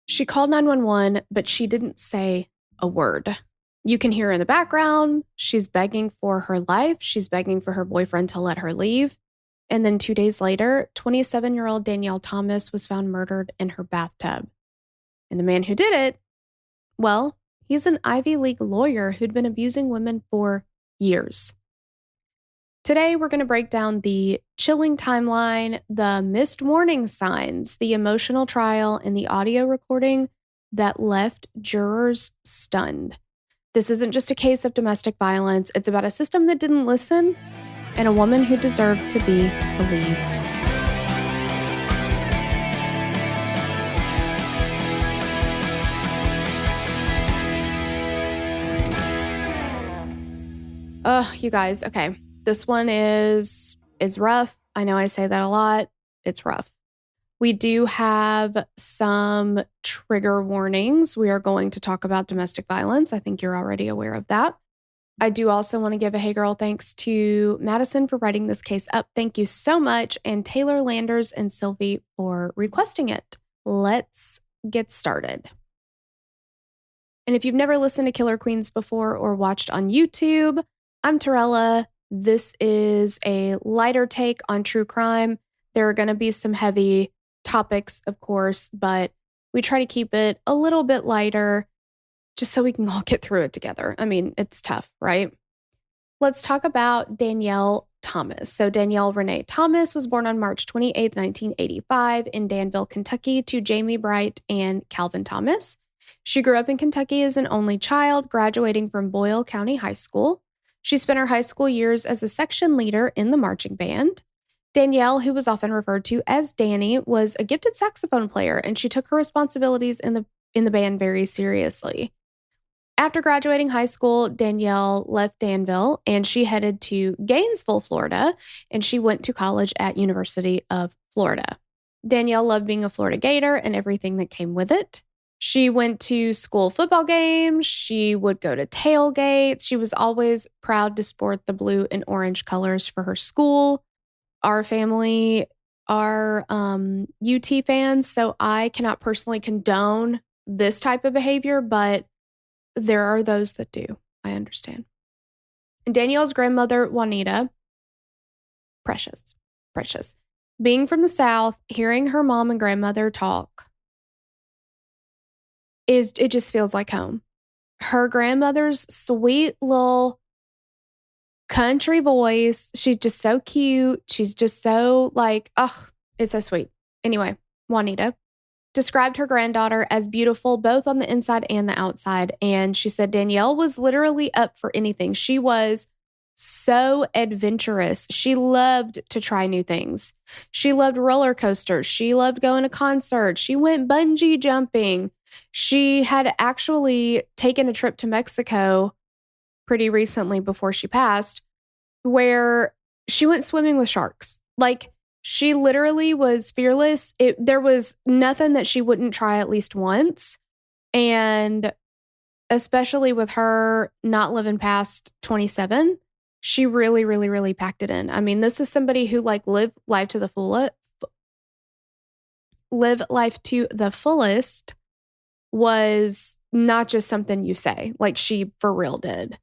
She called 911, but she didn't say a word. You can hear her in the background. She's begging for her life. She's begging for her boyfriend to let her leave. And then 2 days later, 27-year-old Danielle Thomas was found murdered in her bathtub. And the man who did it, well, he's an Ivy League lawyer who'd been abusing women for years. Today, we're going to break down the chilling timeline, the missed warning signs, the emotional trial, and the audio recording that left jurors stunned. This isn't just a case of domestic violence. It's about a system that didn't listen and a woman who deserved to be believed. You guys, okay. This one is rough. I know I say that a lot. It's rough. We do have some trigger warnings. We are going to talk about domestic violence. I think you're already aware of that. I do also want to give a hey girl thanks to Madison for writing this case up. Thank you so much. And Taylor Landers and Sylvie for requesting it. Let's get started. And if you've never listened to Killer Queens before or watched on YouTube, I'm Torella. This is a lighter take on true crime. There are going to be some heavy topics, of course, but we try to keep it a little bit lighter just so we can all get through it together. I mean, it's tough, right? Let's talk about Danielle Thomas. So Danielle Renee Thomas was born on March 28, 1985 in Danville, Kentucky to Jamie Bright and Calvin Thomas. She grew up in Kentucky as an only child, graduating from Boyle County High School. She spent her high school years as a section leader in the marching band. Danielle, who was often referred to as Danny, was a gifted saxophone player, and she took her responsibilities in the band very seriously. After graduating high school, Danielle left Danville and she headed to Gainesville, Florida, and she went to college at University of Florida. Danielle loved being a Florida Gator and everything that came with it. She went to school football games. She would go to tailgates. She was always proud to sport the blue and orange colors for her school. Our family are UT fans, so I cannot personally condone this type of behavior, but there are those that do. I understand. And Danielle's grandmother, Juanita, precious. Being from the South, hearing her mom and grandmother talk, it just feels like home. Her grandmother's sweet little country voice. She's just so cute. She's just so it's so sweet. Anyway, Juanita described her granddaughter as beautiful, both on the inside and the outside. And she said Danielle was literally up for anything. She was so adventurous. She loved to try new things. She loved roller coasters. She loved going to concerts. She went bungee jumping. She had actually taken a trip to Mexico pretty recently before she passed, where she went swimming with sharks. She literally was fearless. There was nothing that she wouldn't try at least once. And especially with her not living past 27, she really, really, really packed it in. I mean, this is somebody who lived life to the fullest was not just something you say, she for real did.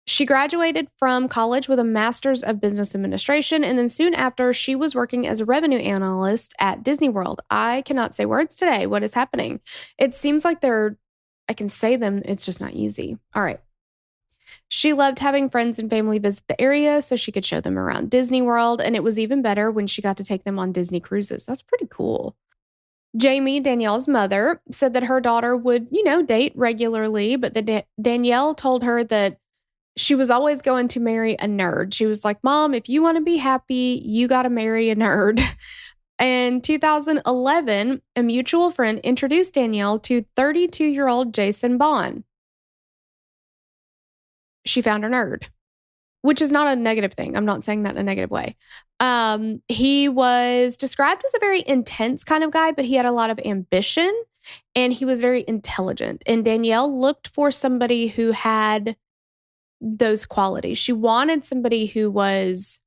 She graduated from college with a master's of business administration, and then soon after, she was working as a revenue analyst at Disney World. I cannot say words today. What is happening? It seems like I can say them, it's just not easy. All right. She loved having friends and family visit the area so she could show them around Disney World, and it was even better when she got to take them on Disney cruises. That's pretty cool. Jamie, Danielle's mother, said that her daughter would, date regularly, but that Danielle told her that she was always going to marry a nerd. She was like, Mom, if you want to be happy, you got to marry a nerd. In 2011, a mutual friend introduced Danielle to 32-year-old Jason Bond. She found her nerd, which is not a negative thing. I'm not saying that in a negative way. He was described as a very intense kind of guy, but he had a lot of ambition and he was very intelligent. And Danielle looked for somebody who had those qualities. She wanted somebody who was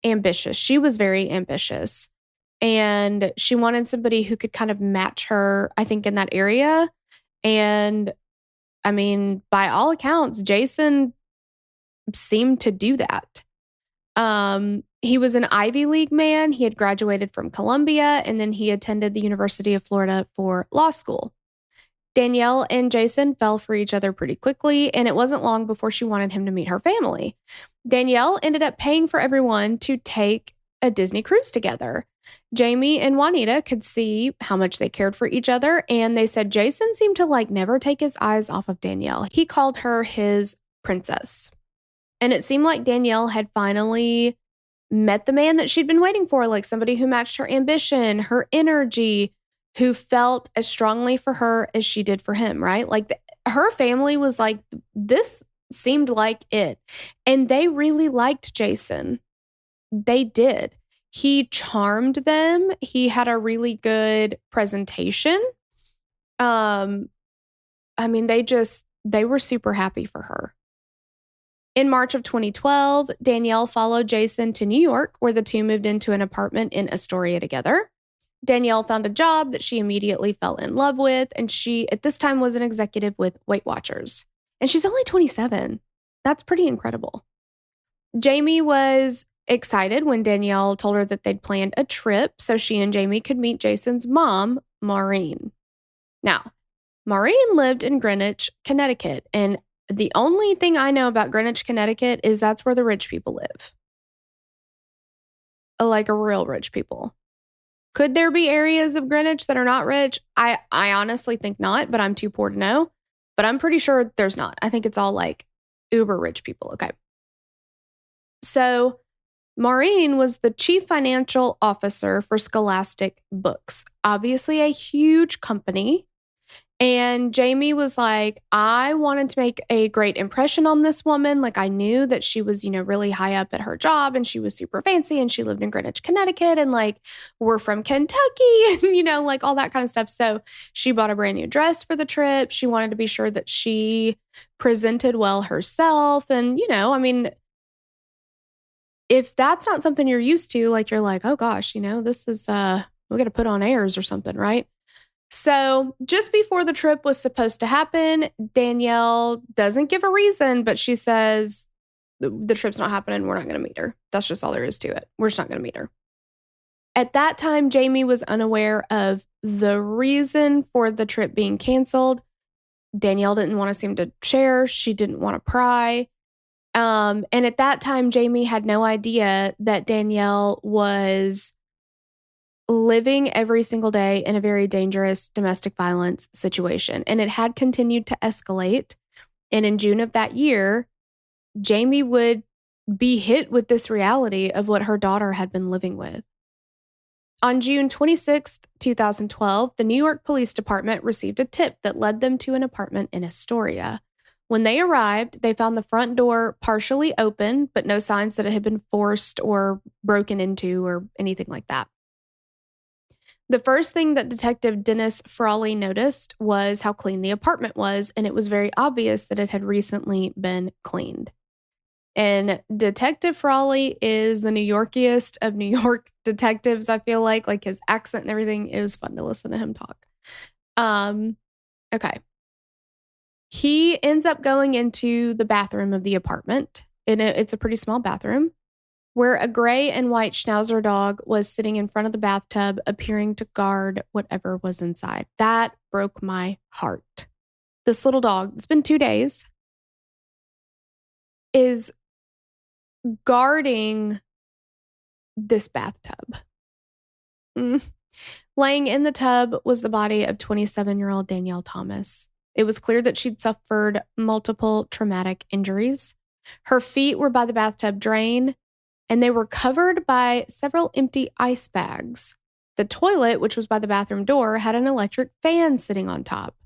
ambitious. She was very ambitious. And she wanted somebody who could kind of match her, I think, in that area. And I mean, by all accounts, Jason seemed to do that. He was an Ivy League man. He had graduated from Columbia, and then he attended the University of Florida for law school. Danielle and Jason fell for each other pretty quickly, and it wasn't long before she wanted him to meet her family. Danielle ended up paying for everyone to take a Disney cruise together. Jamie and Juanita could see how much they cared for each other, and they said Jason seemed to never take his eyes off of Danielle. He called her his princess. And it seemed like Danielle had finally met the man that she'd been waiting for, like somebody who matched her ambition, her energy, who felt as strongly for her as she did for him, right? Her family was like, this seemed like it. And they really liked Jason. They did. He charmed them. He had a really good presentation. I mean, they were super happy for her. In March of 2012, Danielle followed Jason to New York, where the two moved into an apartment in Astoria together. Danielle found a job that she immediately fell in love with, and she, at this time, was an executive with Weight Watchers. And she's only 27. That's pretty incredible. Jamie was excited when Danielle told her that they'd planned a trip so she and Jamie could meet Jason's mom, Maureen. Now, Maureen lived in Greenwich, Connecticut, and the only thing I know about Greenwich, Connecticut is that's where the rich people live. Like a real rich people. Could there be areas of Greenwich that are not rich? I honestly think not, but I'm too poor to know. But I'm pretty sure there's not. I think it's all uber rich people. Okay. So Maureen was the chief financial officer for Scholastic Books, obviously a huge company. And Jamie was like, I wanted to make a great impression on this woman. I knew that she was, really high up at her job and she was super fancy and she lived in Greenwich, Connecticut. And we're from Kentucky and, all that kind of stuff. So she bought a brand new dress for the trip. She wanted to be sure that she presented well herself. And, I mean, if that's not something you're used to, you're like, oh gosh, this is, we got to put on airs or something, right? So just before the trip was supposed to happen, Danielle doesn't give a reason, but she says the trip's not happening. We're not going to meet her. That's just all there is to it. We're just not going to meet her. At that time, Jamie was unaware of the reason for the trip being canceled. Danielle didn't want to seem to share. She didn't want to pry. And at that time, Jamie had no idea that Danielle was living every single day in a very dangerous domestic violence situation. And it had continued to escalate. And in June of that year, Jamie would be hit with this reality of what her daughter had been living with. On June 26th, 2012, the New York Police Department received a tip that led them to an apartment in Astoria. When they arrived, they found the front door partially open, but no signs that it had been forced or broken into or anything like that. The first thing that Detective Dennis Frawley noticed was how clean the apartment was, and it was very obvious that it had recently been cleaned. And Detective Frawley is the New Yorkiest of New York detectives, I feel like his accent and everything. It was fun to listen to him talk. Okay. He ends up going into the bathroom of the apartment, and it's a pretty small bathroom, where a gray and white Schnauzer dog was sitting in front of the bathtub, appearing to guard whatever was inside. That broke my heart. This little dog, it's been 2 days, is guarding this bathtub. Laying in the tub was the body of 27-year-old Danielle Thomas. It was clear that she'd suffered multiple traumatic injuries. Her feet were by the bathtub drain, and they were covered by several empty ice bags. The toilet, which was by the bathroom door, had an electric fan sitting on top.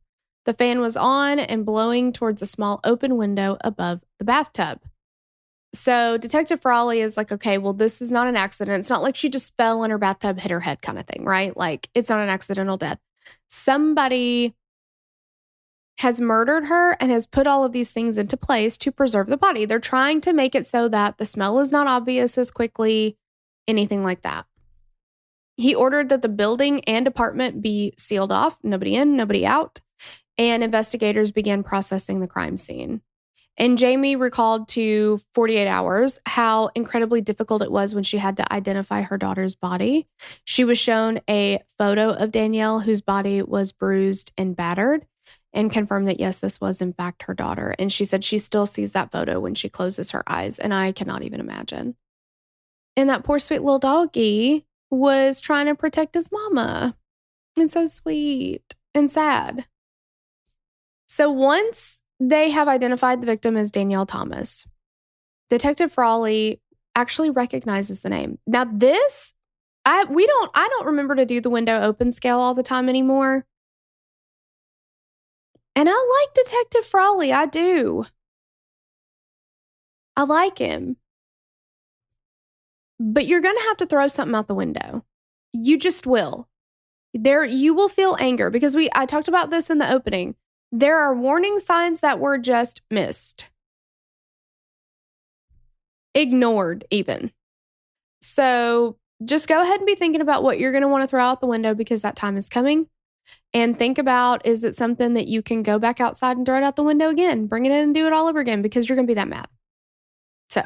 The fan was on and blowing towards a small open window above the bathtub. So Detective Frawley is like, okay, well, this is not an accident. It's not like she just fell in her bathtub, hit her head kind of thing, right? It's not an accidental death. Somebody has murdered her and has put all of these things into place to preserve the body. They're trying to make it so that the smell is not obvious as quickly, anything like that. He ordered that the building and apartment be sealed off, nobody in, nobody out, and investigators began processing the crime scene. And Jamie recalled to 48 Hours how incredibly difficult it was when she had to identify her daughter's body. She was shown a photo of Danielle, whose body was bruised and battered, and confirmed that, yes, this was in fact her daughter. And she said she still sees that photo when she closes her eyes, and I cannot even imagine. And that poor sweet little doggy was trying to protect his mama. And so sweet and sad. So once they have identified the victim as Danielle Thomas, Detective Frawley actually recognizes the name. Now this, I don't remember to do the window open scale all the time anymore. And I like Detective Frawley, I do. I like him. But you're going to have to throw something out the window. You just will. You will feel anger because I talked about this in the opening. There are warning signs that were just missed. Ignored even. So just go ahead and be thinking about what you're going to want to throw out the window because that time is coming. And think about, is it something that you can go back outside and throw it out the window again? Bring it in and do it all over again because you're going to be that mad. So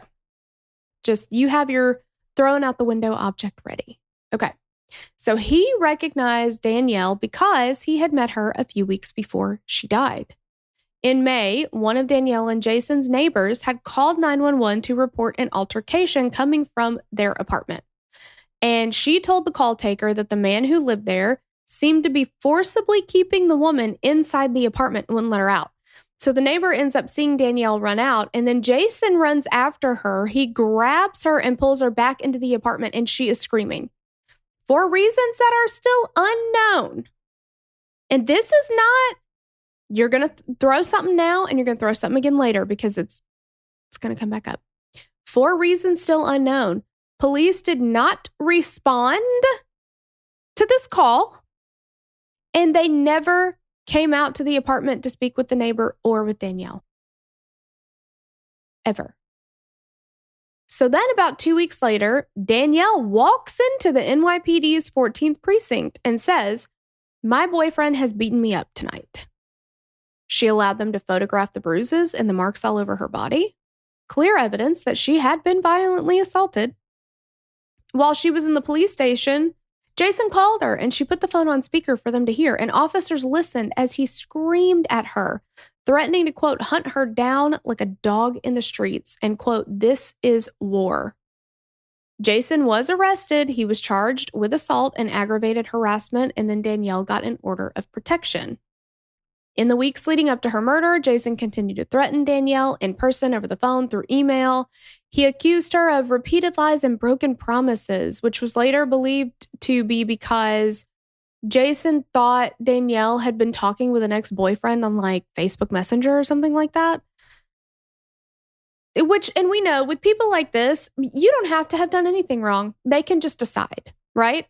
just you have your throwing out the window object ready. Okay. So he recognized Danielle because he had met her a few weeks before she died. In May, one of Danielle and Jason's neighbors had called 911 to report an altercation coming from their apartment. And she told the call taker that the man who lived there seemed to be forcibly keeping the woman inside the apartment and wouldn't let her out. So the neighbor ends up seeing Danielle run out, and then Jason runs after her. He grabs her and pulls her back into the apartment, and she is screaming for reasons that are still unknown. And this is not, you're going to throw something now and you're going to throw something again later because it's going to come back up. For reasons still unknown, police did not respond to this call, and they never came out to the apartment to speak with the neighbor or with Danielle. Ever. So then about 2 weeks later, Danielle walks into the NYPD's 14th precinct and says, "My boyfriend has beaten me up tonight." She allowed them to photograph the bruises and the marks all over her body, clear evidence that she had been violently assaulted. While she was in the police station, Jason called her and she put the phone on speaker for them to hear, and officers listened as he screamed at her, threatening to, quote, hunt her down like a dog in the streets, and, quote, "This is war." Jason was arrested. He was charged with assault and aggravated harassment, and then Danielle got an order of protection. In the weeks leading up to her murder, Jason continued to threaten Danielle in person, over the phone, through email. He accused her of repeated lies and broken promises, which was later believed to be because Jason thought Danielle had been talking with an ex-boyfriend on like Facebook Messenger or something like that. And we know with people like this, you don't have to have done anything wrong. They can just decide, right?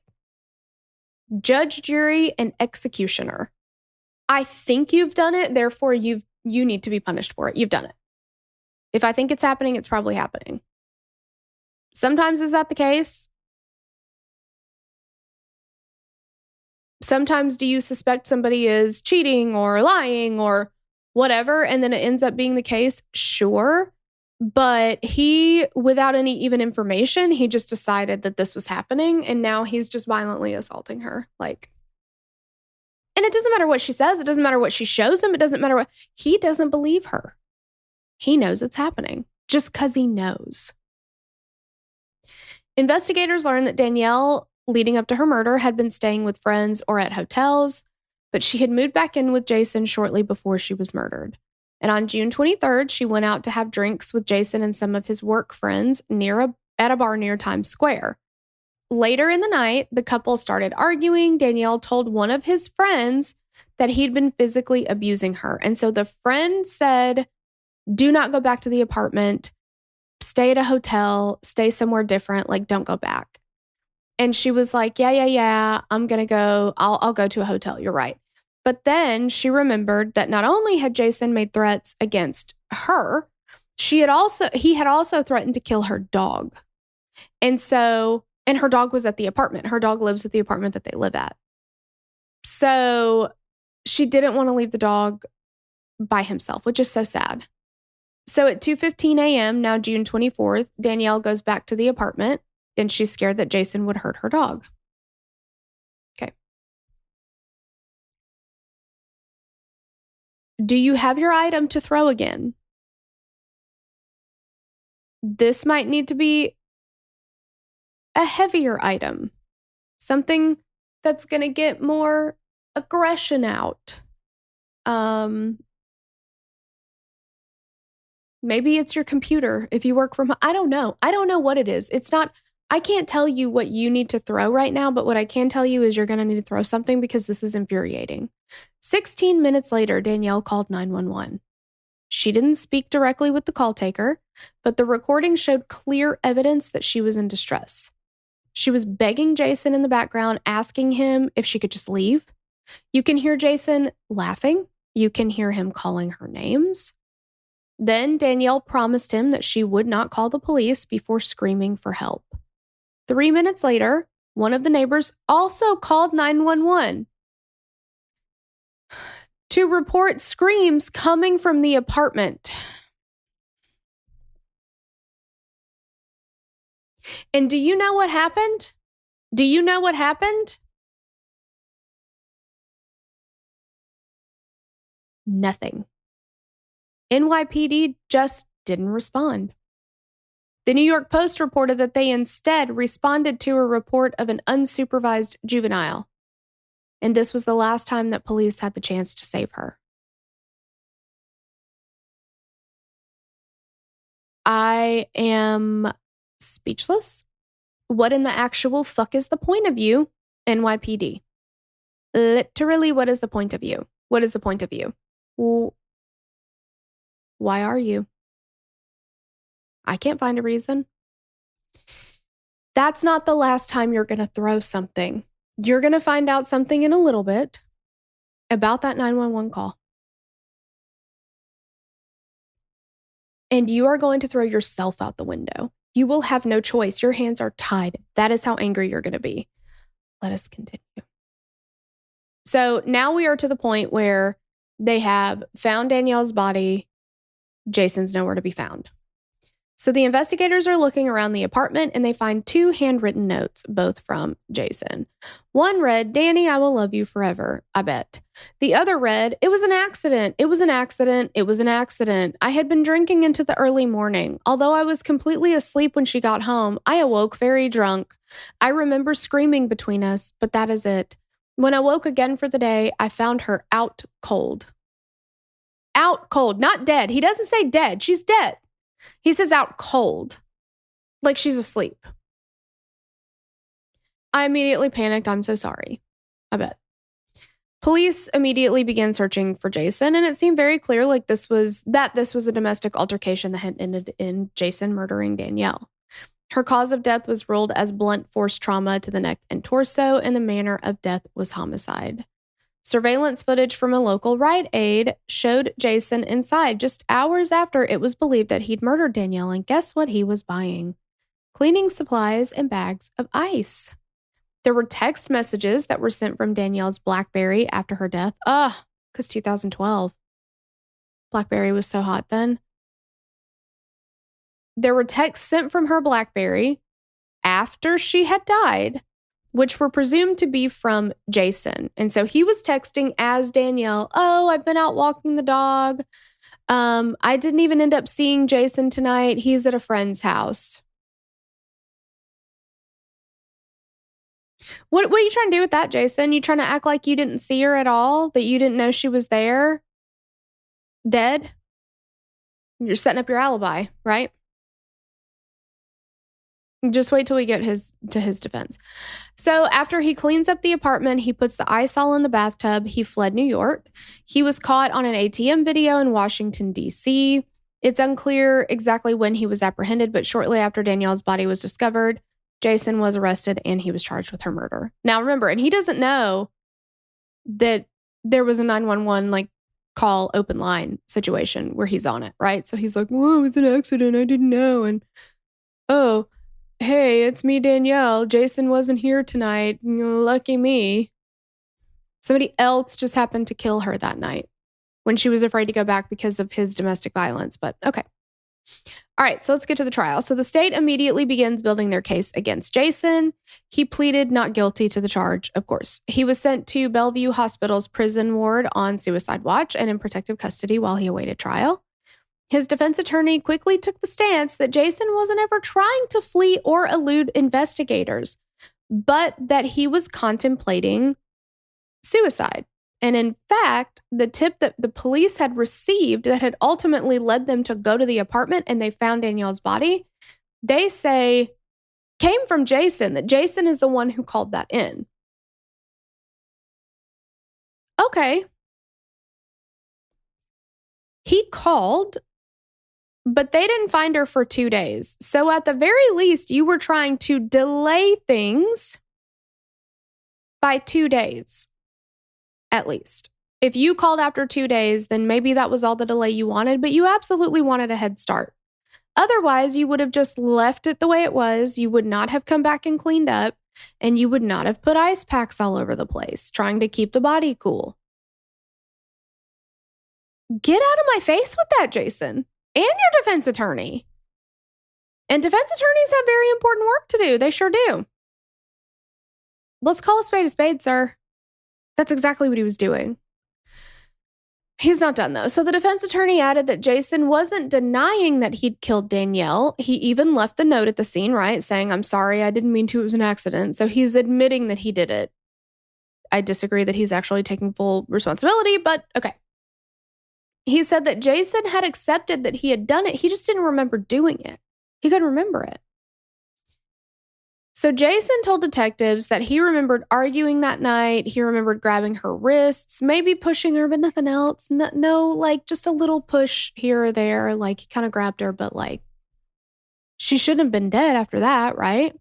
Judge, jury, and executioner. I think you've done it, therefore you need to be punished for it. You've done it. If I think it's happening, it's probably happening. Sometimes is that the case? Sometimes do you suspect somebody is cheating or lying or whatever, and then it ends up being the case? Sure. But he, without any even information, he just decided that this was happening, and now he's just violently assaulting her. And it doesn't matter what she says. It doesn't matter what she shows him. It doesn't matter what. He doesn't believe her. He knows it's happening just because he knows. Investigators learned that Danielle, leading up to her murder, had been staying with friends or at hotels, but she had moved back in with Jason shortly before she was murdered. And on June 23rd, she went out to have drinks with Jason and some of his work friends at a bar near Times Square. Later in the night, the couple started arguing. Danielle told one of his friends that he'd been physically abusing her. And so the friend said, "Do not go back to the apartment. Stay at a hotel. Stay somewhere different. Don't go back." And she was like, yeah, I'm going to go. I'll go to a hotel. You're right. But then she remembered that not only had Jason made threats against her, he had also threatened to kill her dog. And so And her dog was at the apartment. Her dog lives at the apartment that they live at. So she didn't want to leave the dog by himself, which is so sad. So at 2:15 a.m., now June 24th, Danielle goes back to the apartment and she's scared that Jason would hurt her dog. Okay. Do you have your item to throw again? This might need to be a heavier item. Something that's going to get more aggression out. Maybe it's your computer if you work from home. I don't know. I don't know what it is. It's not, I can't tell you what you need to throw right now, but what I can tell you is you're going to need to throw something because this is infuriating. 16 minutes later, Danielle called 911. She didn't speak directly with the call taker, but the recording showed clear evidence that she was in distress. She was begging Jason in the background, asking him if she could just leave. You can hear Jason laughing. You can hear him calling her names. Then Danielle promised him that she would not call the police before screaming for help. 3 minutes later, one of the neighbors also called 911 to report screams coming from the apartment. And do you know what happened? Do you know what happened? Nothing. NYPD just didn't respond. The New York Post reported that they instead responded to a report of an unsupervised juvenile. And this was the last time that police had the chance to save her. I am speechless. What in the actual fuck is the point of you, NYPD? Literally, what is the point of you? What is the point of you? Why are you? I can't find a reason. That's not the last time you're going to throw something. You're going to find out something in a little bit about that 911 call. And you are going to throw yourself out the window. You will have no choice. Your hands are tied. That is how angry you're going to be. Let us continue. So now we are to the point where they have found Danielle's body. Jason's nowhere to be found. So the investigators are looking around the apartment and they find 2 handwritten notes, both from Jason. One read, "Danny, I will love you forever, I bet." The other read, "It was an accident. It was an accident. It was an accident. I had been drinking into the early morning. Although I was completely asleep when she got home, I awoke very drunk. I remember screaming between us, but that is it. When I woke again for the day, I found her out cold." Out cold, not dead. He doesn't say dead. She's dead. He says out cold, like she's asleep. I immediately panicked. I'm so sorry. I bet. Police immediately began searching for Jason, and it seemed very clear like this was a domestic altercation that had ended in Jason murdering Danielle. Her cause of death was ruled as blunt force trauma to the neck and torso, and the manner of death was homicide. Surveillance footage from a local Rite Aid showed Jason inside just hours after it was believed that he'd murdered Danielle, and guess what he was buying? Cleaning supplies and bags of ice. There were text messages that were sent from Danielle's BlackBerry after her death. Because 2012. BlackBerry was so hot then. There were texts sent from her BlackBerry after she had died, which were presumed to be from Jason. And so he was texting as Danielle, "Oh, I've been out walking the dog. I didn't even end up seeing Jason tonight. He's at a friend's house." What are you trying to do with that, Jason? You trying to act like you didn't see her at all? That you didn't know she was there? Dead? You're setting up your alibi, right? Just wait till we get to his defense. So after he cleans up the apartment, he puts the ice all in the bathtub. He fled New York. He was caught on an ATM video in Washington, D.C. It's unclear exactly when he was apprehended, but shortly after Danielle's body was discovered, Jason was arrested and he was charged with her murder. Now remember, and he doesn't know that there was a 911 like call open line situation where he's on it, right? So he's like, "Well, it was an accident. I didn't know." And, "Oh, Hey, it's me, Danielle. Jason wasn't here tonight. Lucky me. Somebody else just happened to kill her that night when she was afraid to go back because of his domestic violence. But okay. All right, so let's get to the trial. So the state immediately begins building their case against Jason. He pleaded not guilty to the charge, of course. He was sent to Bellevue Hospital's prison ward on suicide watch and in protective custody while he awaited trial. His defense attorney quickly took the stance that Jason wasn't ever trying to flee or elude investigators, but that he was contemplating suicide. And in fact, the tip that the police had received that had ultimately led them to go to the apartment and they found Danielle's body, they say came from Jason, that Jason is the one who called that in. Okay. He called, but they didn't find her for 2 days. So at the very least, you were trying to delay things by 2 days, at least. If you called after 2 days, then maybe that was all the delay you wanted, but you absolutely wanted a head start. Otherwise, you would have just left it the way it was. You would not have come back and cleaned up, and you would not have put ice packs all over the place, trying to keep the body cool. Get out of my face with that, Jason, and your defense attorney. And defense attorneys have very important work to do. They sure do. Let's call a spade, sir. That's exactly what he was doing. He's not done, though. So the defense attorney added that Jason wasn't denying that he'd killed Danielle. He even left the note at the scene, right, saying, I'm sorry, I didn't mean to, it was an accident. So he's admitting that he did it. I disagree that he's actually taking full responsibility, but okay. He said that Jason had accepted that he had done it. He just didn't remember doing it. He couldn't remember it. So Jason told detectives that he remembered arguing that night. He remembered grabbing her wrists, maybe pushing her, but nothing else. No, like just a little push here or there. Like he kind of grabbed her, but like she shouldn't have been dead after that, right?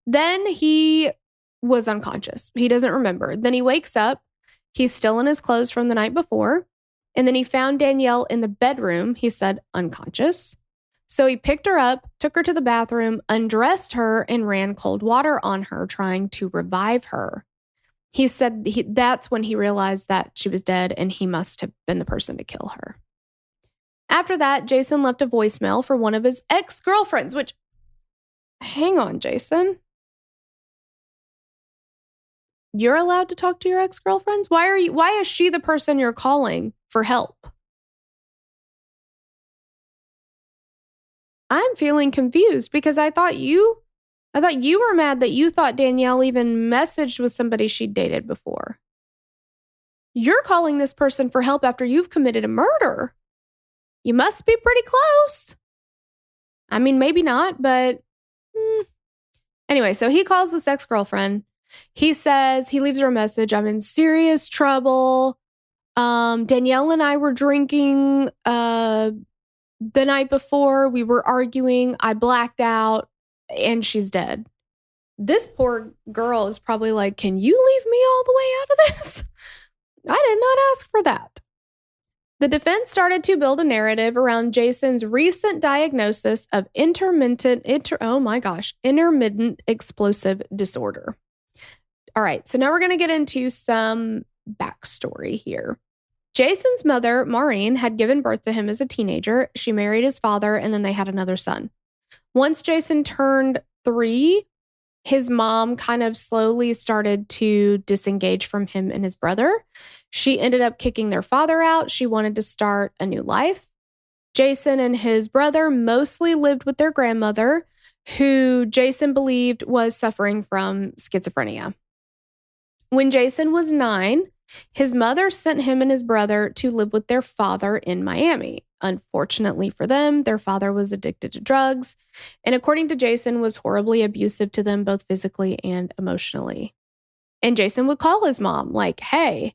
Then he was unconscious. He doesn't remember. Then he wakes up. He's still in his clothes from the night before. And then he found Danielle in the bedroom. He said unconscious. So he picked her up, took her to the bathroom, undressed her, and ran cold water on her, trying to revive her. He said that's when he realized that she was dead and he must have been the person to kill her. After that, Jason left a voicemail for one of his ex-girlfriends, which, hang on, Jason. You're allowed to talk to your ex-girlfriends? Why is she the person you're calling for help? I'm feeling confused because I thought you were mad that you thought Danielle even messaged with somebody she'd dated before. You're calling this person for help after you've committed a murder. You must be pretty close. I mean, maybe not, but anyway, so he calls this ex-girlfriend. He says, he leaves her a message. I'm in serious trouble. Danielle and I were drinking the night before. We were arguing. I blacked out and she's dead. This poor girl is probably like, can you leave me all the way out of this? I did not ask for that. The defense started to build a narrative around Jason's recent diagnosis of intermittent explosive disorder. All right, so now we're going to get into some backstory here. Jason's mother, Maureen, had given birth to him as a teenager. She married his father, and then they had another son. Once Jason turned 3, his mom kind of slowly started to disengage from him and his brother. She ended up kicking their father out. She wanted to start a new life. Jason and his brother mostly lived with their grandmother, who Jason believed was suffering from schizophrenia. When Jason was 9, his mother sent him and his brother to live with their father in Miami. Unfortunately for them, their father was addicted to drugs, and according to Jason, was horribly abusive to them both physically and emotionally. And Jason would call his mom like, hey,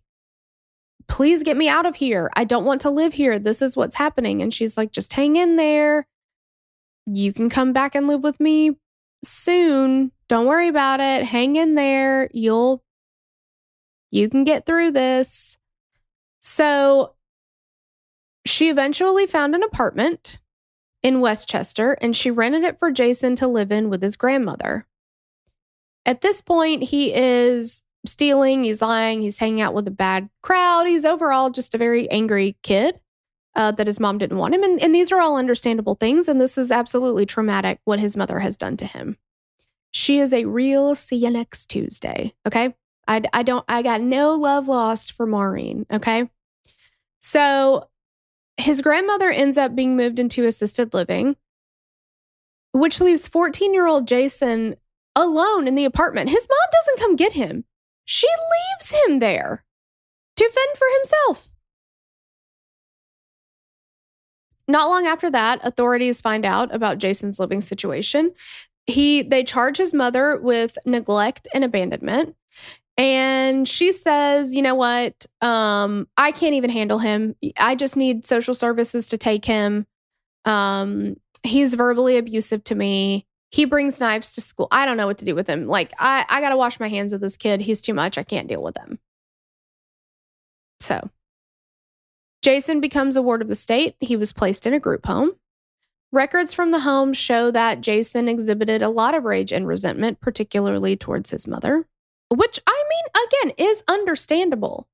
please get me out of here. I don't want to live here. This is what's happening. And she's like, just hang in there. You can come back and live with me soon. Don't worry about it. Hang in there. You can get through this. So she eventually found an apartment in Westchester, and she rented it for Jason to live in with his grandmother. At this point, he is stealing, he's lying, he's hanging out with a bad crowd. He's overall just a very angry kid that his mom didn't want him. And these are all understandable things. And this is absolutely traumatic what his mother has done to him. She is a real see you next Tuesday. Okay. I got no love lost for Maureen. Okay. So his grandmother ends up being moved into assisted living, which leaves 14-year-old Jason alone in the apartment. His mom doesn't come get him. She leaves him there to fend for himself. Not long after that, authorities find out about Jason's living situation. They charge his mother with neglect and abandonment. And she says, you know what? I can't even handle him. I just need social services to take him. He's verbally abusive to me. He brings knives to school. I don't know what to do with him. Like, I got to wash my hands of this kid. He's too much. I can't deal with him. So Jason becomes a ward of the state. He was placed in a group home. Records from the home show that Jason exhibited a lot of rage and resentment, particularly towards his mother, which, I mean, again, is understandable.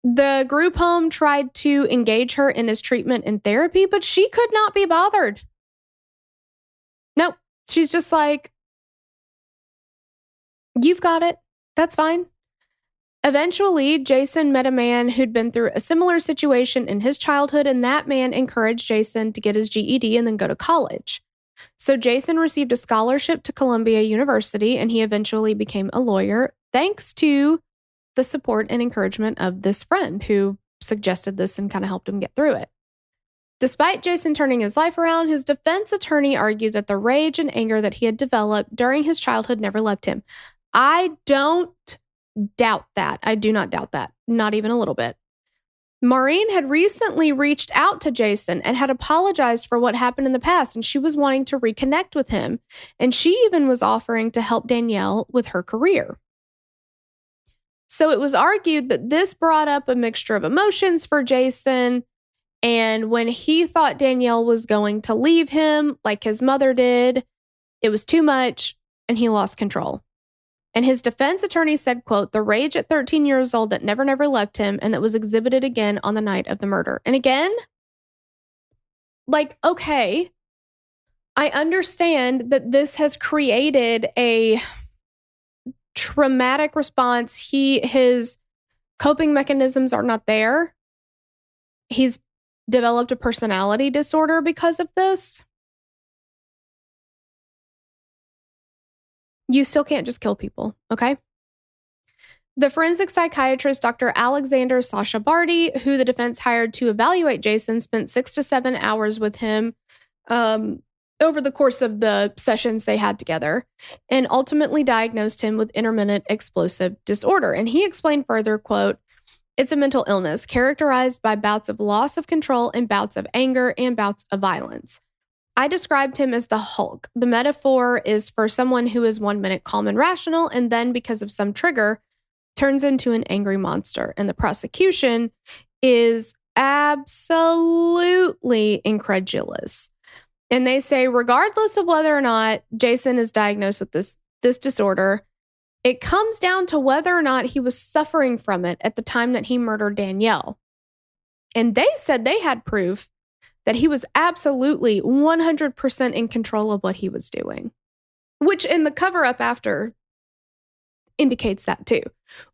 The group home tried to engage her in his treatment and therapy, but she could not be bothered. Nope. She's just like, you've got it. That's fine. Eventually, Jason met a man who'd been through a similar situation in his childhood, and that man encouraged Jason to get his GED and then go to college. So Jason received a scholarship to Columbia University, and he eventually became a lawyer, thanks to the support and encouragement of this friend who suggested this and kind of helped him get through it. Despite Jason turning his life around, his defense attorney argued that the rage and anger that he had developed during his childhood never left him. I don't doubt that. I do not doubt that. Not even a little bit. Maureen had recently reached out to Jason and had apologized for what happened in the past, and she was wanting to reconnect with him. And she even was offering to help Danielle with her career. So it was argued that this brought up a mixture of emotions for Jason. And when he thought Danielle was going to leave him, like his mother did, it was too much and he lost control. And his defense attorney said, quote, the rage at 13 years old that never left him and that was exhibited again on the night of the murder. And again, like, okay, I understand that this has created a traumatic response. His coping mechanisms are not there. He's developed a personality disorder because of this. You still can't just kill people, okay? The forensic psychiatrist, Dr. Alexander Sasha Barty, who the defense hired to evaluate Jason, spent 6 to 7 hours with him over the course of the sessions they had together, and ultimately diagnosed him with intermittent explosive disorder. And he explained further, quote, it's a mental illness characterized by bouts of loss of control and bouts of anger and bouts of violence. I described him as the Hulk. The metaphor is for someone who is 1 minute calm and rational, and then because of some trigger, turns into an angry monster. And the prosecution is absolutely incredulous. And they say, regardless of whether or not Jason is diagnosed with this disorder, it comes down to whether or not he was suffering from it at the time that he murdered Danielle. And they said they had proof that he was absolutely 100% in control of what he was doing, which in the cover-up after indicates that too.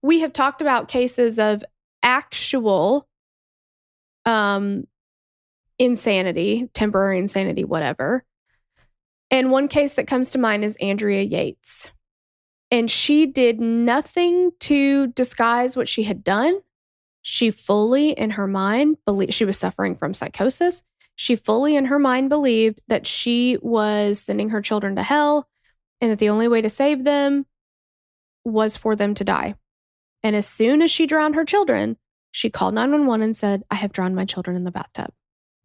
We have talked about cases of actual insanity, temporary insanity, whatever. And one case that comes to mind is Andrea Yates. And she did nothing to disguise what she had done. She fully, in her mind, believed she was suffering from psychosis. She fully, in her mind, believed that she was sending her children to hell and that the only way to save them was for them to die. And as soon as she drowned her children, she called 911 and said, I have drowned my children in the bathtub.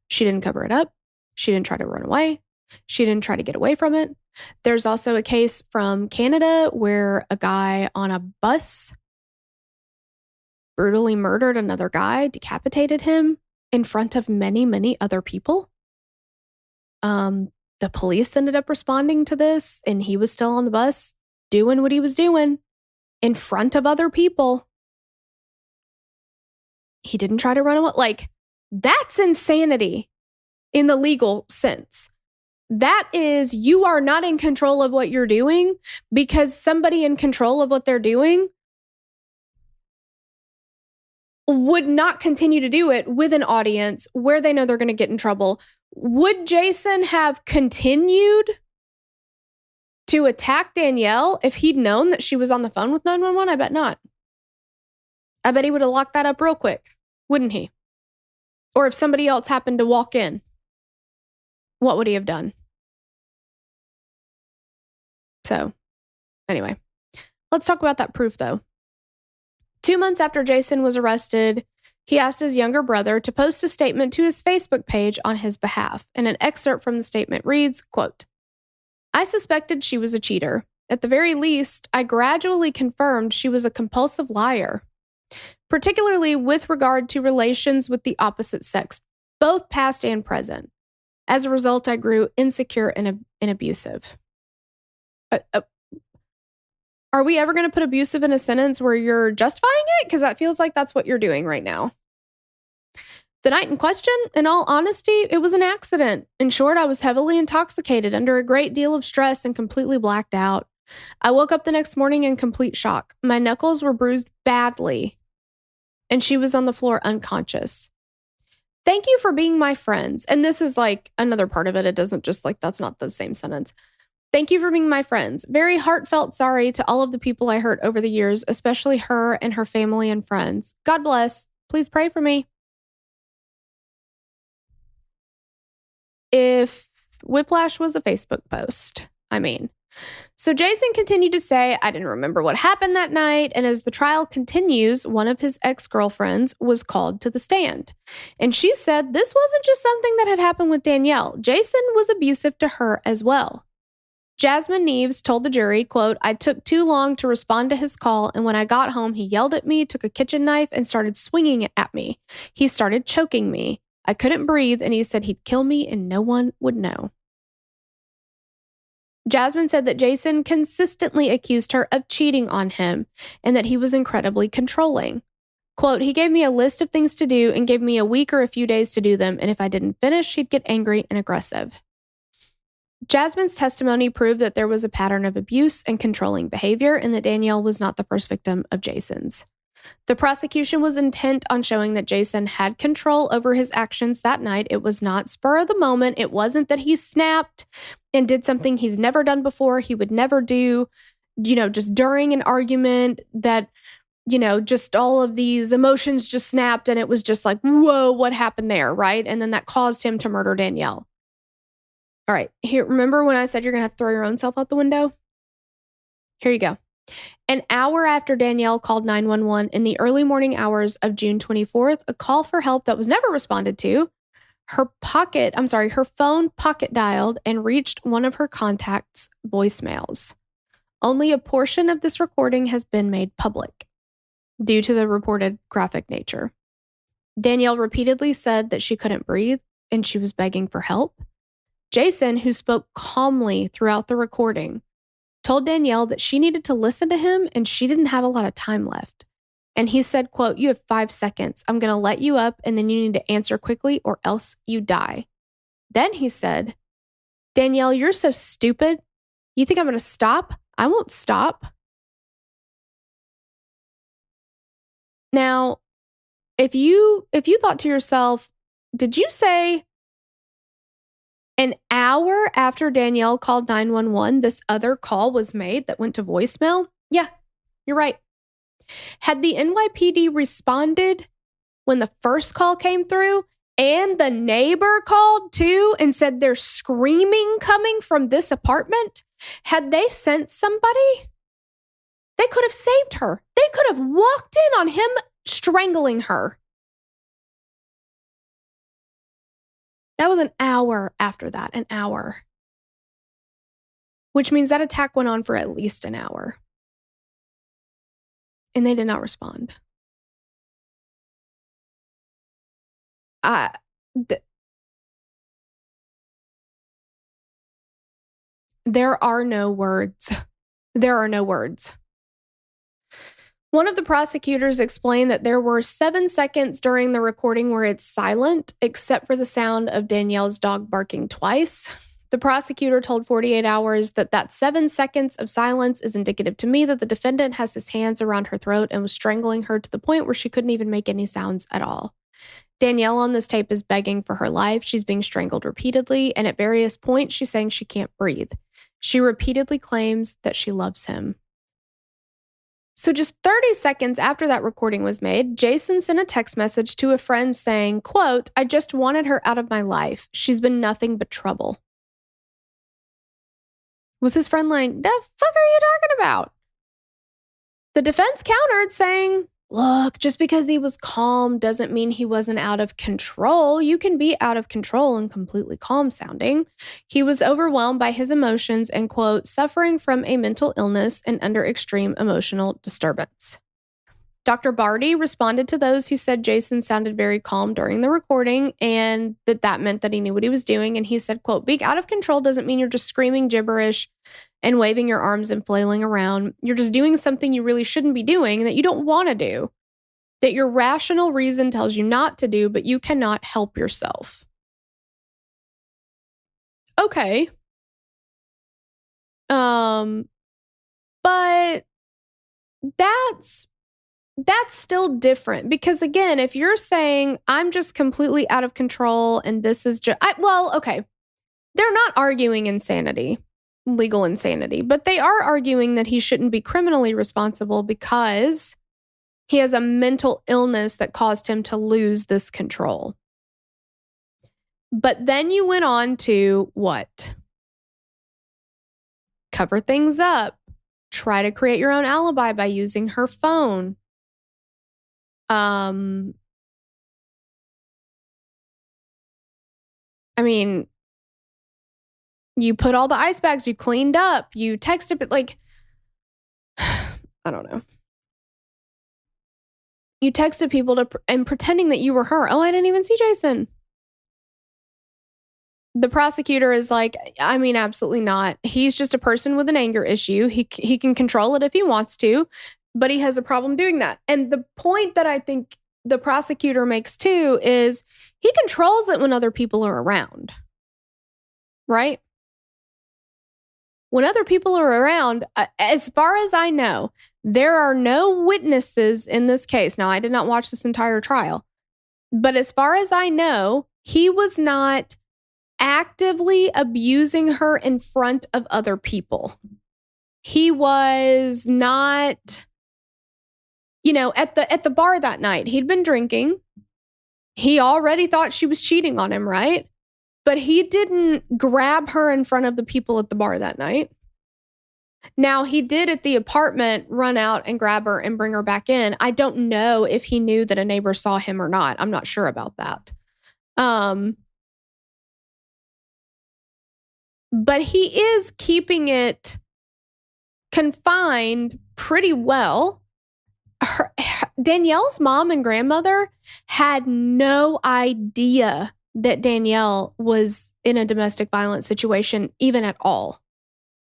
She didn't cover it up. She didn't try to run away. She didn't try to get away from it. There's also a case from Canada where a guy on a bus brutally murdered another guy, decapitated him. in front of many, many other people. The police ended up responding to this, and he was still on the bus doing what he was doing in front of other people. He didn't try to run away. Like, that's insanity in the legal sense. That is, you are not in control of what you're doing because somebody in control of what they're doing would not continue to do it with an audience where they know they're going to get in trouble. Would Jason have continued to attack Danielle if he'd known that she was on the phone with 911? I bet not. I bet he would have locked that up real quick, wouldn't he? Or if somebody else happened to walk in, what would he have done? So, anyway, let's talk about that proof, though. 2 months after Jason was arrested, he asked his younger brother to post a statement to his Facebook page on his behalf. And an excerpt from the statement reads, quote, "I suspected she was a cheater. At the very least, I gradually confirmed she was a compulsive liar, particularly with regard to relations with the opposite sex, both past and present. As a result, I grew insecure and abusive." Are we ever going to put abusive in a sentence where you're justifying it? Because that feels like that's what you're doing right now. The night in question, in all honesty, it was an accident. In short, I was heavily intoxicated under a great deal of stress and completely blacked out. I woke up the next morning in complete shock. My knuckles were bruised badly, and she was on the floor unconscious. Thank you for being my friends. And this is like another part of it. It doesn't just like, that's not the same sentence. Thank you for being my friends. Very heartfelt sorry to all of the people I hurt over the years, especially her and her family and friends. God bless. Please pray for me. If Whiplash was a Facebook post, I mean. So Jason continued to say, I didn't remember what happened that night. And as the trial continues, one of his ex-girlfriends was called to the stand. And she said this wasn't just something that had happened with Danielle. Jason was abusive to her as well. Jasmine Neves told the jury, quote, "I took too long to respond to his call, and when I got home, he yelled at me, took a kitchen knife, and started swinging it at me. He started choking me. I couldn't breathe, and he said he'd kill me and no one would know." Jasmine said that Jason consistently accused her of cheating on him and that he was incredibly controlling. Quote, "He gave me a list of things to do and gave me a week or a few days to do them, and if I didn't finish, he'd get angry and aggressive." Jasmine's testimony proved that there was a pattern of abuse and controlling behavior and that Danielle was not the first victim of Jason's. The prosecution was intent on showing that Jason had control over his actions that night. It was not spur of the moment. It wasn't that he snapped and did something he's never done before, he would never do, just during an argument that, just all of these emotions just snapped and it was just like, whoa, what happened there, right? And then that caused him to murder Danielle. All right, here, remember when I said you're going to have to throw your own self out the window? Here you go. An hour after Danielle called 911 in the early morning hours of June 24th, a call for help that was never responded to, her phone pocket dialed and reached one of her contacts' voicemails. Only a portion of this recording has been made public due to the reported graphic nature. Danielle repeatedly said that she couldn't breathe and she was begging for help. Jason, who spoke calmly throughout the recording, told Danielle that she needed to listen to him and she didn't have a lot of time left. And he said, quote, "You have 5 seconds. I'm going to let you up and then you need to answer quickly or else you die." Then he said, "Danielle, you're so stupid. You think I'm going to stop? I won't stop." Now, if you thought to yourself, did you say an hour after Danielle called 911, this other call was made that went to voicemail? Yeah, you're right. Had the NYPD responded when the first call came through and the neighbor called too and said there's screaming coming from this apartment, had they sent somebody, they could have saved her. They could have walked in on him strangling her. That was an hour after that, an hour. Which means that attack went on for at least an hour. And they did not respond. th- there are no words. There are no words. One of the prosecutors explained that there were 7 seconds during the recording where it's silent, except for the sound of Danielle's dog barking twice. The prosecutor told 48 Hours that 7 seconds of silence is indicative to me that the defendant has his hands around her throat and was strangling her to the point where she couldn't even make any sounds at all. Danielle on this tape is begging for her life. She's being strangled repeatedly, and at various points, she's saying she can't breathe. She repeatedly claims that she loves him. So just 30 seconds after that recording was made, Jason sent a text message to a friend saying, quote, "I just wanted her out of my life. She's been nothing but trouble." Was his friend like, "The fuck are you talking about?" The defense countered saying, "Look, just because he was calm doesn't mean he wasn't out of control. You can be out of control and completely calm sounding. He was overwhelmed by his emotions and, quote, suffering from a mental illness and under extreme emotional disturbance." Dr. Barty responded to those who said Jason sounded very calm during the recording and that meant that he knew what he was doing. And he said, quote, "Being out of control doesn't mean you're just screaming gibberish and waving your arms and flailing around. You're just doing something you really shouldn't be doing that you don't want to do, that your rational reason tells you not to do, but you cannot help yourself." Okay. But that's still different because again, if you're saying I'm just completely out of control and this is just, okay. They're not arguing insanity, legal insanity, but they are arguing that he shouldn't be criminally responsible because he has a mental illness that caused him to lose this control. But then you went on to what? Cover things up. Try to create your own alibi by using her phone. I mean, you put all the ice bags, you cleaned up, you texted, but like, I don't know. You texted people and pretending that you were her. Oh, I didn't even see Jason. The prosecutor is like, I mean, absolutely not. He's just a person with an anger issue. He can control it if he wants to, but he has a problem doing that. And the point that I think the prosecutor makes too is he controls it when other people are around, right? When other people are around, as far as I know, there are no witnesses in this case. Now, I did not watch this entire trial, but as far as I know, he was not actively abusing her in front of other people. He was not, at the bar that night. He'd been drinking. He already thought she was cheating on him, right? But he didn't grab her in front of the people at the bar that night. Now, he did at the apartment run out and grab her and bring her back in. I don't know if he knew that a neighbor saw him or not. I'm not sure about that. But he is keeping it confined pretty well. Danielle's mom and grandmother had no idea that Danielle was in a domestic violence situation, even at all.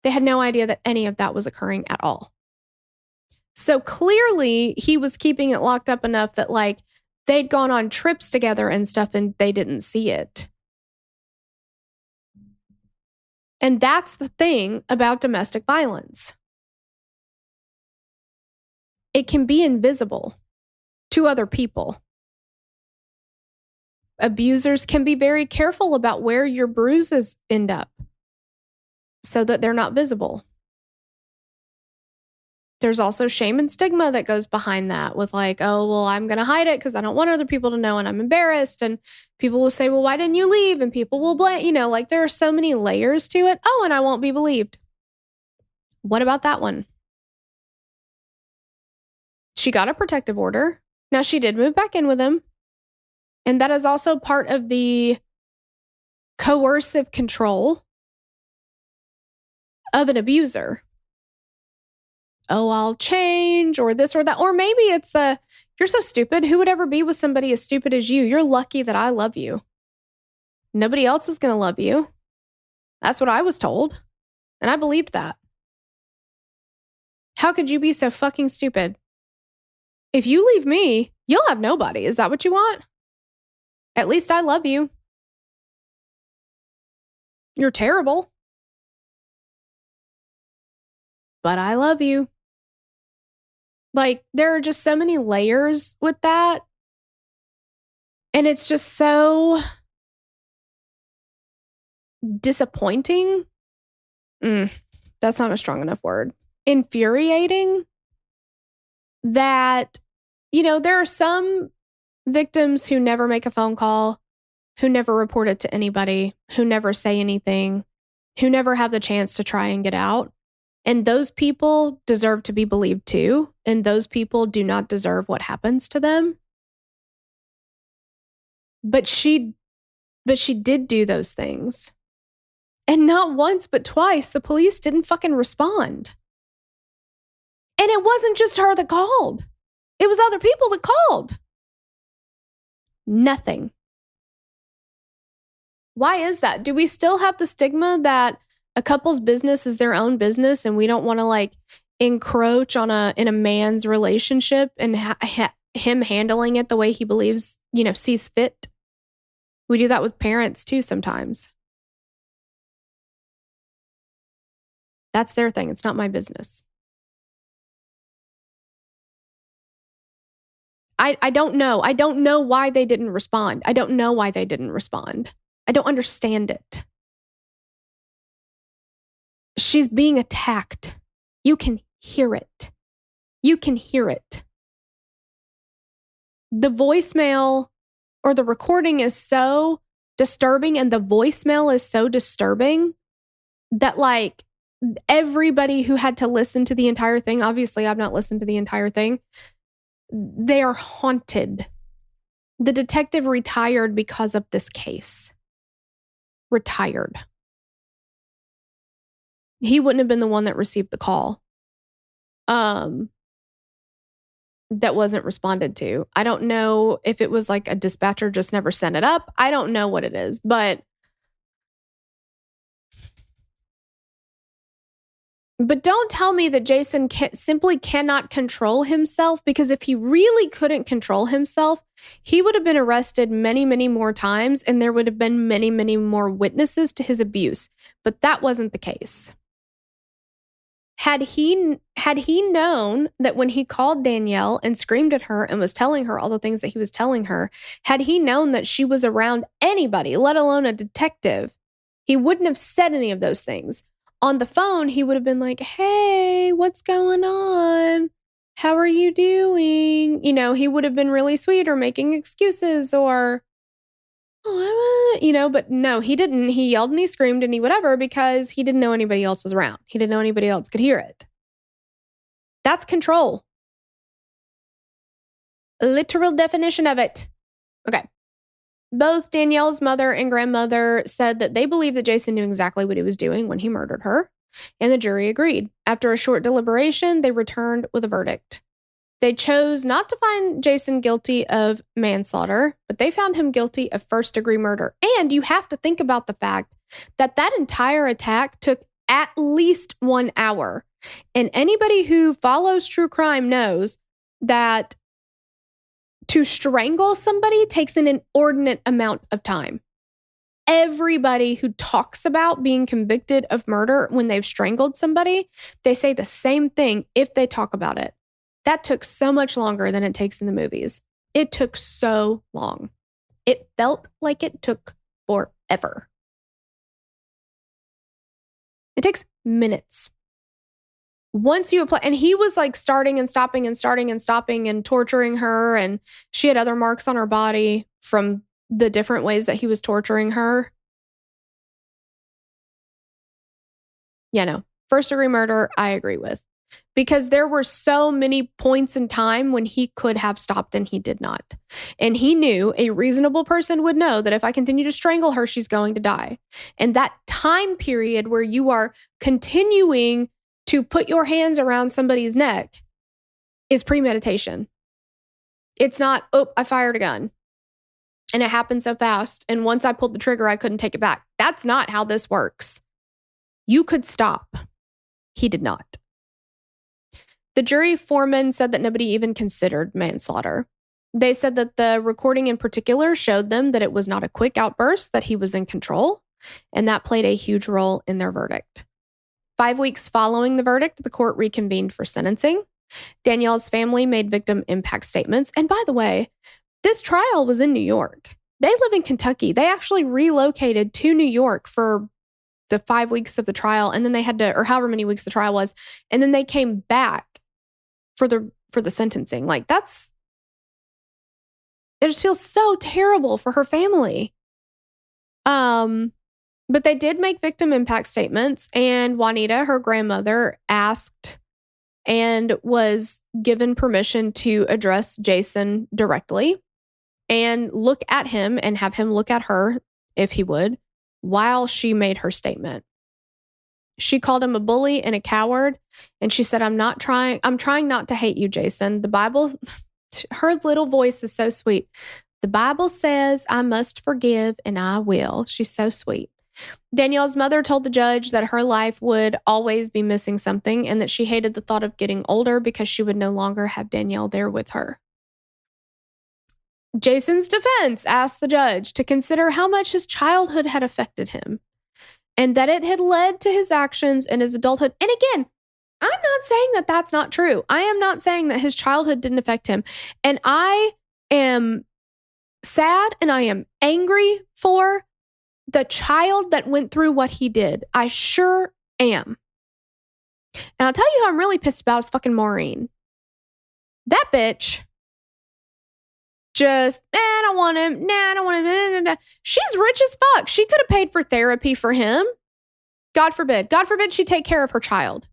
They had no idea that any of that was occurring at all. So clearly he was keeping it locked up enough that like they'd gone on trips together and stuff and they didn't see it. And that's the thing about domestic violence. It can be invisible to other people. Abusers can be very careful about where your bruises end up so that they're not visible. There's also shame and stigma that goes behind that with like, oh, well, I'm going to hide it because I don't want other people to know and I'm embarrassed. And people will say, well, why didn't you leave? And people will blame, like there are so many layers to it. Oh, and I won't be believed. What about that one? She got a protective order. Now she did move back in with him. And that is also part of the coercive control of an abuser. Oh, I'll change or this or that. Or maybe it's You're so stupid. Who would ever be with somebody as stupid as you? You're lucky that I love you. Nobody else is going to love you. That's what I was told. And I believed that. How could you be so fucking stupid? If you leave me, you'll have nobody. Is that what you want? At least I love you. You're terrible. But I love you. Like, there are just so many layers with that. And it's just so disappointing. That's not a strong enough word. Infuriating that, there are some victims who never make a phone call, who never report it to anybody, who never say anything, who never have the chance to try and get out. And those people deserve to be believed too. And those people do not deserve what happens to them. But she did do those things. And not once, but twice, the police didn't fucking respond. And it wasn't just her that called. It was other people that called. Nothing. Why is that? Do we still have the stigma that a couple's business is their own business and we don't want to encroach in a man's relationship and him handling it the way he believes, sees fit? We do that with parents too sometimes. That's their thing. It's not my business. I don't know. I don't know why they didn't respond. I don't know why they didn't respond. I don't understand it. She's being attacked. You can hear it. You can hear it. The voicemail or the recording is so disturbing and the voicemail is so disturbing that everybody who had to listen to the entire thing, obviously I've not listened to the entire thing, they are haunted. The detective retired because of this case. Retired. He wouldn't have been the one that received the call. That wasn't responded to. I don't know if it was a dispatcher just never sent it up. I don't know what it is, but don't tell me that Jason simply cannot control himself, because if he really couldn't control himself, he would have been arrested many, many more times and there would have been many, many more witnesses to his abuse. But that wasn't the case. Had he known that when he called Danielle and screamed at her and was telling her all the things that he was telling her, had he known that she was around anybody, let alone a detective, he wouldn't have said any of those things. On the phone, he would have been like, hey, what's going on? How are you doing? He would have been really sweet or making excuses or, but no, he didn't. He yelled and he screamed and he whatever because he didn't know anybody else was around. He didn't know anybody else could hear it. That's control. Literal definition of it. Okay. Both Danielle's mother and grandmother said that they believed that Jason knew exactly what he was doing when he murdered her, and the jury agreed. After a short deliberation, they returned with a verdict. They chose not to find Jason guilty of manslaughter, but they found him guilty of first-degree murder. And you have to think about the fact that that entire attack took at least 1 hour. And anybody who follows true crime knows that to strangle somebody takes an inordinate amount of time. Everybody who talks about being convicted of murder when they've strangled somebody, they say the same thing if they talk about it. That took so much longer than it takes in the movies. It took so long. It felt like it took forever. It takes minutes. Once you apply, and he was starting and stopping and starting and stopping and torturing her, and she had other marks on her body from the different ways that he was torturing her. Yeah, no. First degree murder, I agree with. Because there were so many points in time when he could have stopped and he did not. And he knew, a reasonable person would know, that if I continue to strangle her, she's going to die. And that time period where you are continuing to put your hands around somebody's neck is premeditation. It's not, oh, I fired a gun and it happened so fast. And once I pulled the trigger, I couldn't take it back. That's not how this works. You could stop. He did not. The jury foreman said that nobody even considered manslaughter. They said that the recording in particular showed them that it was not a quick outburst, that he was in control, and that played a huge role in their verdict. 5 weeks following the verdict, the court reconvened for sentencing. Danielle's family made victim impact statements. And by the way, this trial was in New York. They live in Kentucky. They actually relocated to New York for the 5 weeks of the trial, and then they had to, or however many weeks the trial was, and then they came back for the sentencing. Like, it just feels so terrible for her family. But they did make victim impact statements, and Juanita, her grandmother, asked and was given permission to address Jason directly and look at him and have him look at her, if he would, while she made her statement. She called him a bully and a coward, and she said, I'm trying not to hate you, Jason. The Bible, her little voice is so sweet. The Bible says I must forgive, and I will. She's so sweet. Danielle's mother told the judge that her life would always be missing something and that she hated the thought of getting older because she would no longer have Danielle there with her. Jason's defense asked the judge to consider how much his childhood had affected him and that it had led to his actions in his adulthood. And again, I'm not saying that that's not true. I am not saying that his childhood didn't affect him. And I am sad and I am angry for the child that went through what he did. I sure am. And I'll tell you who I'm really pissed about is fucking Maureen. That bitch just, I don't want him. I don't want him. She's rich as fuck. She could have paid for therapy for him. God forbid. God forbid she take care of her child.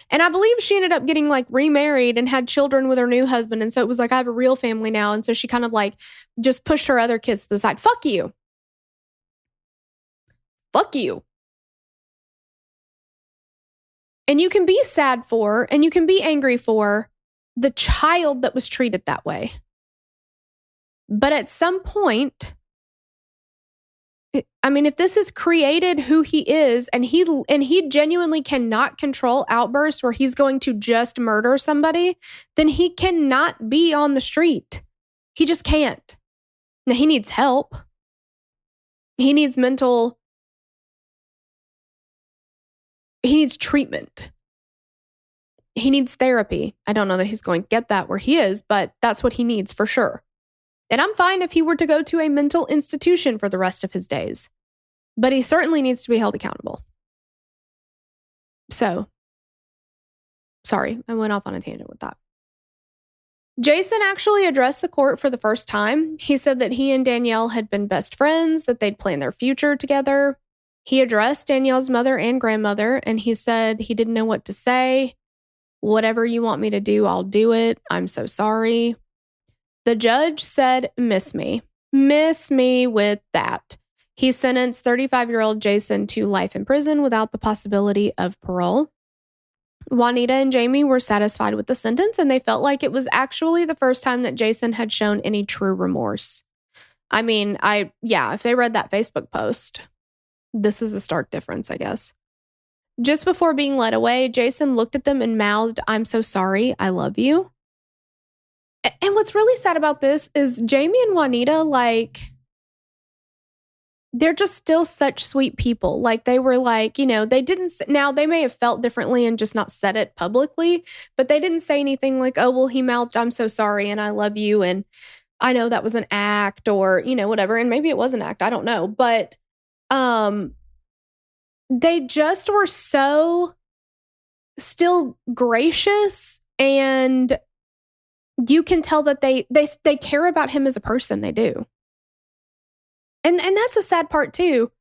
And I believe she ended up getting like remarried and had children with her new husband. And so it was like, I have a real family now. And so she kind of like just pushed her other kids to the side. Fuck you. Fuck you. And you can be sad for, and you can be angry for the child that was treated that way. But at some point, I mean, if this has created who he is, and he genuinely cannot control outbursts where he's going to just murder somebody, then he cannot be on the street. He just can't. Now, he needs help. He needs treatment. He needs therapy. I don't know that he's going to get that where he is, but that's what he needs for sure. And I'm fine if he were to go to a mental institution for the rest of his days. But he certainly needs to be held accountable. So, sorry, I went off on a tangent with that. Jason actually addressed the court for the first time. He said that he and Danielle had been best friends, that they'd planned their future together. He addressed Danielle's mother and grandmother, and he said he didn't know what to say. Whatever you want me to do, I'll do it. I'm so sorry. The judge said, miss me with that. He sentenced 35-year-old Jason to life in prison without the possibility of parole. Juanita and Jamie were satisfied with the sentence, and they felt like it was actually the first time that Jason had shown any true remorse. I mean, if they read that Facebook post, this is a stark difference, I guess. Just before being led away, Jason looked at them and mouthed, I'm so sorry, I love you. And what's really sad about this is Jamie and Juanita, like, they're just still such sweet people. Like, they were like, they didn't, now they may have felt differently and just not said it publicly, but they didn't say anything like, oh, well, he mouthed, I'm so sorry and I love you. And I know that was an act or, whatever. And maybe it was an act. I don't know. But they just were so still gracious, and you can tell that they care about him as a person. They do. And that's the sad part too.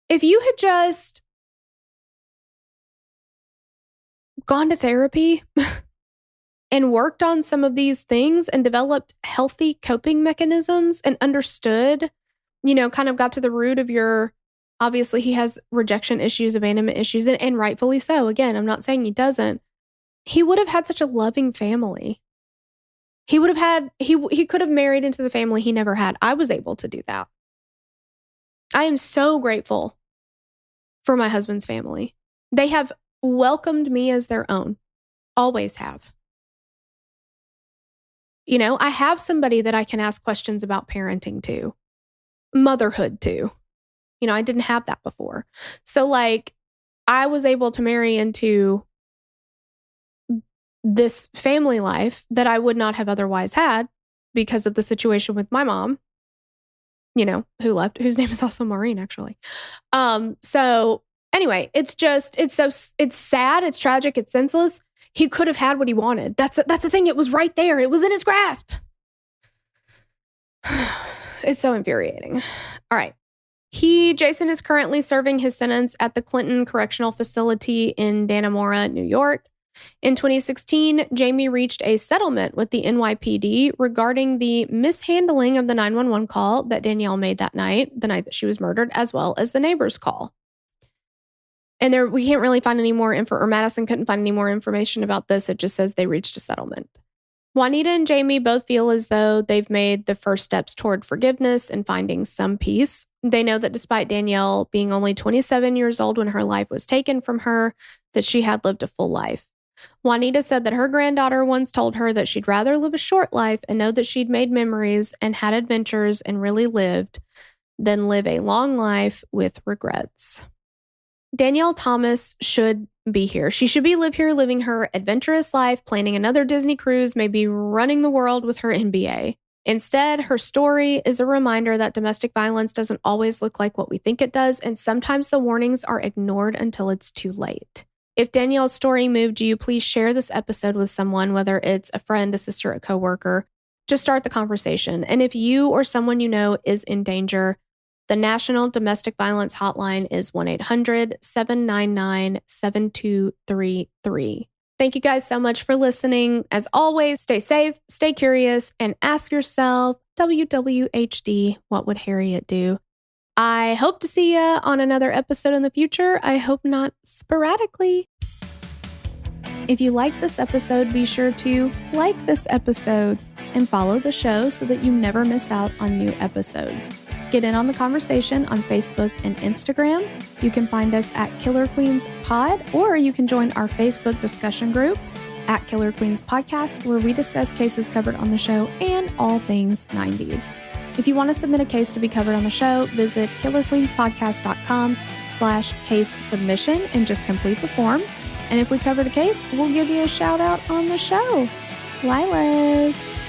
If you had just gone to therapy and worked on some of these things and developed healthy coping mechanisms and understood, kind of got to the root of your, obviously he has rejection issues, abandonment issues, and rightfully so. Again, I'm not saying he doesn't. He would have had such a loving family. He would have had, he could have married into the family he never had. I was able to do that. I am so grateful for my husband's family. They have welcomed me as their own. Always have. You know, I have somebody that I can ask questions about parenting to, motherhood to. You know, I didn't have that before. So like, I was able to marry into this family life that I would not have otherwise had because of the situation with my mom, you know, who left, whose name is also Maureen, actually. So anyway, it's sad, it's tragic, it's senseless. He could have had what he wanted. That's the thing. It was right there. It was in his grasp. It's so infuriating. All right. Jason is currently serving his sentence at the Clinton Correctional Facility in Demeanor, New York. In 2016, Jamie reached a settlement with the NYPD regarding the mishandling of the 911 call that Danielle made that night, the night that she was murdered, as well as the neighbor's call. And we can't really find any more or Madison couldn't find any more information about this. It just says they reached a settlement. Juanita and Jamie both feel as though they've made the first steps toward forgiveness and finding some peace. They know that despite Danielle being only 27 years old when her life was taken from her, that she had lived a full life. Juanita said that her granddaughter once told her that she'd rather live a short life and know that she'd made memories and had adventures and really lived than live a long life with regrets. Danielle Thomas should be here. She should be living her adventurous life, planning another Disney cruise, maybe running the world with her MBA. Instead, her story is a reminder that domestic violence doesn't always look like what we think it does, and sometimes the warnings are ignored until it's too late. If Danielle's story moved you, please share this episode with someone, whether it's a friend, a sister, a coworker. Just start the conversation. And if you or someone you know is in danger, the National Domestic Violence Hotline is 1-800-799-7233. Thank you guys so much for listening. As always, stay safe, stay curious, and ask yourself, WWHD, what would Harriet do? I hope to see you on another episode in the future. I hope not sporadically. If you like this episode, be sure to like this episode and follow the show so that you never miss out on new episodes. Get in on the conversation on Facebook and Instagram. You can find us at Killer Queens Pod, or you can join our Facebook discussion group at Killer Queens Podcast, where we discuss cases covered on the show and all things 90s. If you want to submit a case to be covered on the show, visit killerqueenspodcast.com/case submission and just complete the form. And if we cover the case, we'll give you a shout out on the show. Lilas.